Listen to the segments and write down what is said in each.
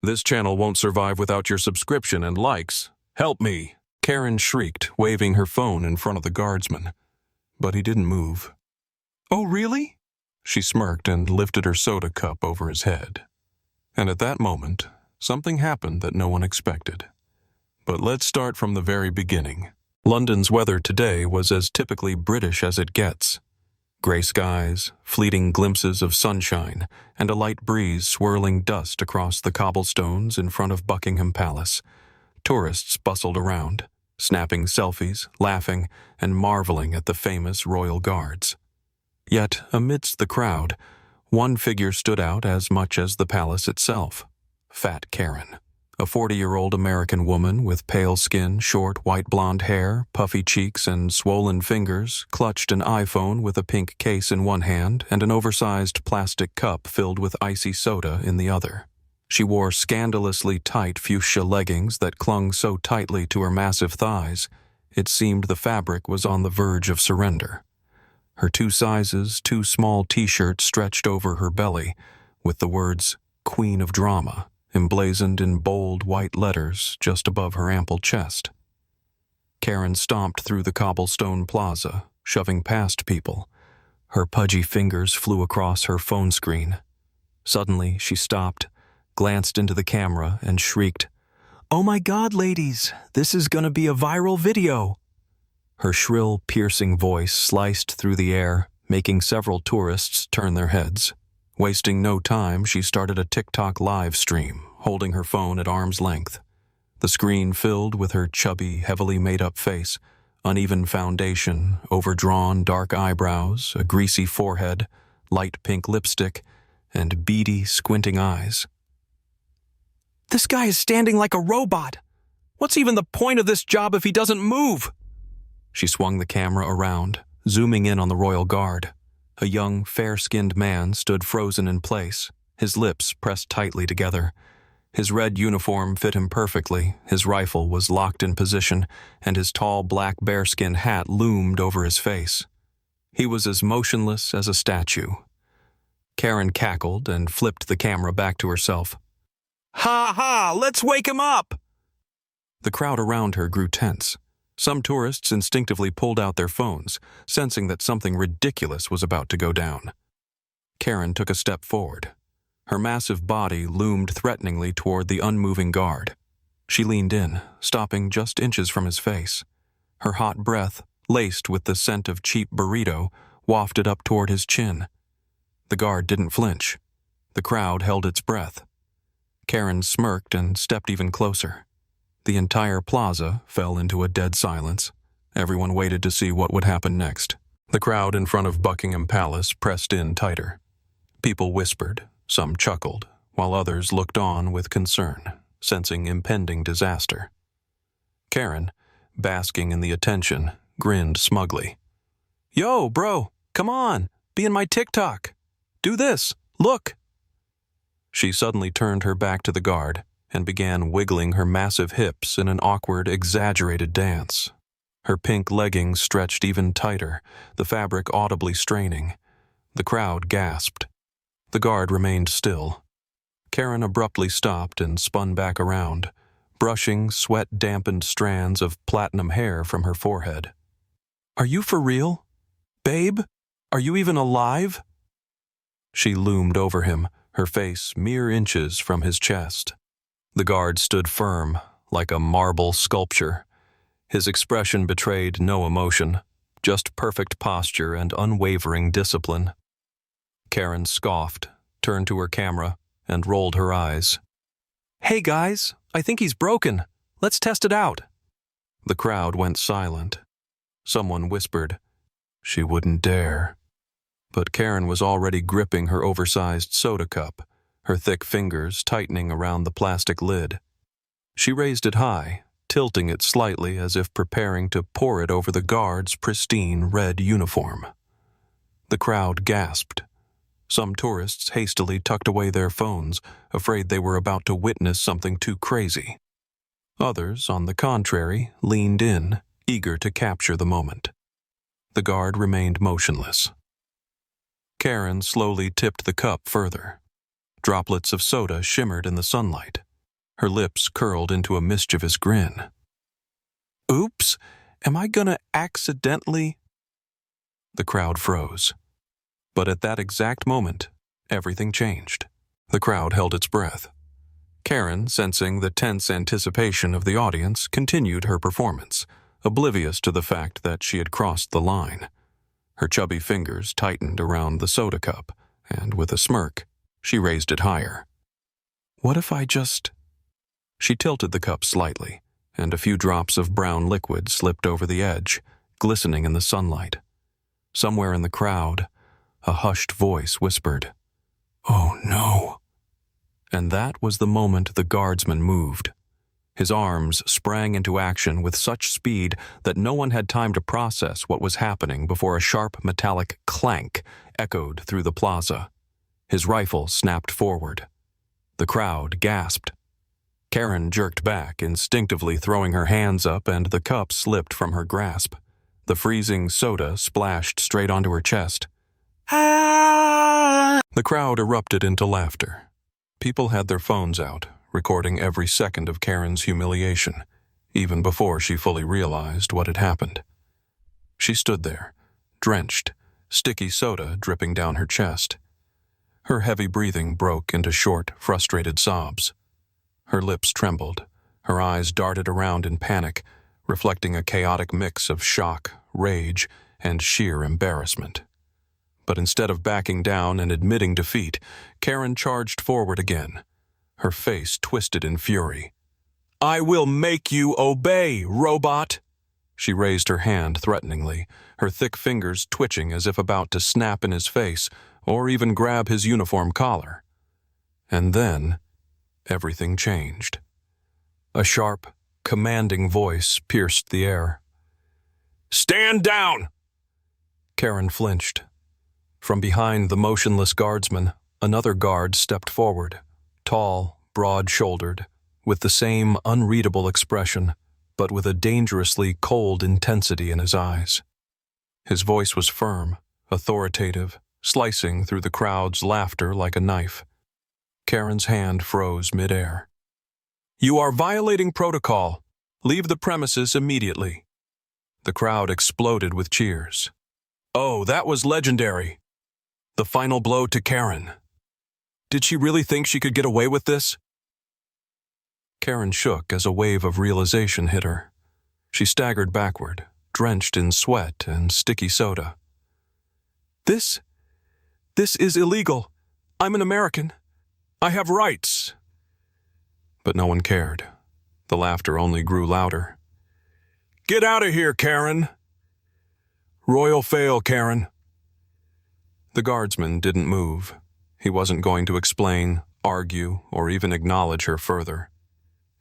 This channel won't survive without your subscription and likes. Help me! Karen shrieked, waving her phone in front of the guardsman. But he didn't move. Oh, really? She smirked and lifted her soda cup over his head. And at that moment, something happened that no one expected. But let's start from the very beginning. London's weather today was as typically British as it gets. Gray skies, fleeting glimpses of sunshine, and a light breeze swirling dust across the cobblestones in front of Buckingham Palace. Tourists bustled around, snapping selfies, laughing, and marveling at the famous royal guards. Yet, amidst the crowd, one figure stood out as much as the palace itself: Fat Karen. A 40-year-old American woman with pale skin, short white blonde hair, puffy cheeks, and swollen fingers clutched an iPhone with a pink case in one hand and an oversized plastic cup filled with icy soda in the other. She wore scandalously tight fuchsia leggings that clung so tightly to her massive thighs, it seemed the fabric was on the verge of surrender. Her two sizes too small t-shirt stretched over her belly, with the words "Queen of Drama" emblazoned in bold white letters just above her ample chest. Karen stomped through the cobblestone plaza, shoving past people. Her pudgy fingers flew across her phone screen. Suddenly, she stopped, glanced into the camera, and shrieked, "Oh my God, ladies, this is gonna be a viral video!" Her shrill, piercing voice sliced through the air, making several tourists turn their heads. Wasting no time, she started a TikTok live stream, holding her phone at arm's length. The screen filled with her chubby, heavily made-up face, uneven foundation, overdrawn dark eyebrows, a greasy forehead, light pink lipstick, and beady, squinting eyes. "This guy is standing like a robot! What's even the point of this job if he doesn't move?" She swung the camera around, zooming in on the royal guard. A young, fair-skinned man stood frozen in place, his lips pressed tightly together. His red uniform fit him perfectly, his rifle was locked in position, and his tall black bearskin hat loomed over his face. He was as motionless as a statue. Karen cackled and flipped the camera back to herself. "Ha ha! Let's wake him up!" The crowd around her grew tense. Some tourists instinctively pulled out their phones, sensing that something ridiculous was about to go down. Karen took a step forward. Her massive body loomed threateningly toward the unmoving guard. She leaned in, stopping just inches from his face. Her hot breath, laced with the scent of cheap burrito, wafted up toward his chin. The guard didn't flinch. The crowd held its breath. Karen smirked and stepped even closer. The entire plaza fell into a dead silence. Everyone waited to see what would happen next. The crowd in front of Buckingham Palace pressed in tighter. People whispered, some chuckled, while others looked on with concern, sensing impending disaster. Karen, basking in the attention, grinned smugly. "Yo, bro, come on, be in my TikTok. Do this, look." She suddenly turned her back to the guard and began wiggling her massive hips in an awkward, exaggerated dance. Her pink leggings stretched even tighter, the fabric audibly straining. The crowd gasped. The guard remained still. Karen abruptly stopped and spun back around, brushing sweat-dampened strands of platinum hair from her forehead. "Are you for real? Babe, are you even alive?" She loomed over him, her face mere inches from his chest. The guard stood firm, like a marble sculpture. His expression betrayed no emotion, just perfect posture and unwavering discipline. Karen scoffed, turned to her camera, and rolled her eyes. "Hey guys, I think he's broken. Let's test it out." The crowd went silent. Someone whispered, "She wouldn't dare." But Karen was already gripping her oversized soda cup, her thick fingers tightening around the plastic lid. She raised it high, tilting it slightly as if preparing to pour it over the guard's pristine red uniform. The crowd gasped. Some tourists hastily tucked away their phones, afraid they were about to witness something too crazy. Others, on the contrary, leaned in, eager to capture the moment. The guard remained motionless. Karen slowly tipped the cup further. Droplets of soda shimmered in the sunlight, Her lips curled into a mischievous grin. Oops, am I gonna accidentally? The crowd froze. But at that exact moment, everything changed. The crowd held its breath. Karen, sensing the tense anticipation of the audience, continued her performance, oblivious to the fact that she had crossed the line. Her chubby fingers tightened around the soda cup, and with a smirk, she raised it higher. What if I just... She tilted the cup slightly, and a few drops of brown liquid slipped over the edge, glistening in the sunlight. Somewhere in the crowd, a hushed voice whispered, "Oh no." And that was the moment the guardsman moved. His arms sprang into action with such speed that no one had time to process what was happening before a sharp metallic clank echoed through the plaza. His rifle snapped forward. The crowd gasped. Karen jerked back, instinctively throwing her hands up, and the cup slipped from her grasp. The freezing soda splashed straight onto her chest. Ah! The crowd erupted into laughter. People had their phones out, recording every second of Karen's humiliation, even before she fully realized what had happened. She stood there, drenched, sticky soda dripping down her chest. Her heavy breathing broke into short, frustrated sobs. Her lips trembled, her eyes darted around in panic, reflecting a chaotic mix of shock, rage, and sheer embarrassment. But instead of backing down and admitting defeat, Karen charged forward again, her face twisted in fury. "I will make you obey, robot!" She raised her hand threateningly, her thick fingers twitching as if about to snap in his face or even grab his uniform collar. And then, everything changed. A sharp, commanding voice pierced the air. "Stand down!" Karen flinched. From behind the motionless guardsman, another guard stepped forward, tall, broad-shouldered, with the same unreadable expression, but with a dangerously cold intensity in his eyes. His voice was firm, authoritative, slicing through the crowd's laughter like a knife. Karen's hand froze mid-air. "You are violating protocol. Leave the premises immediately." The crowd exploded with cheers. Oh, that was legendary. The final blow to Karen. Did she really think she could get away with this? Karen shook as a wave of realization hit her. She staggered backward, drenched in sweat and sticky soda. This is illegal. I'm an American. I have rights." But no one cared. The laughter only grew louder. "Get out of here, Karen!" "Royal fail, Karen." The guardsman didn't move. He wasn't going to explain, argue, or even acknowledge her further.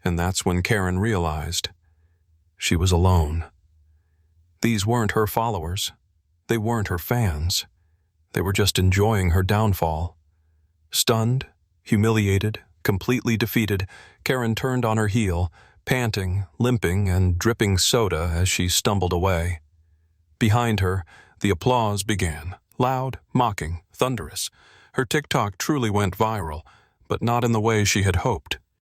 And that's when Karen realized she was alone. These weren't her followers. They weren't her fans. They were just enjoying her downfall. Stunned, humiliated, completely defeated, Karen turned on her heel, panting, limping, and dripping soda as she stumbled away. Behind her, the applause began, loud, mocking, thunderous. Her TikTok truly went viral, but not in the way she had hoped.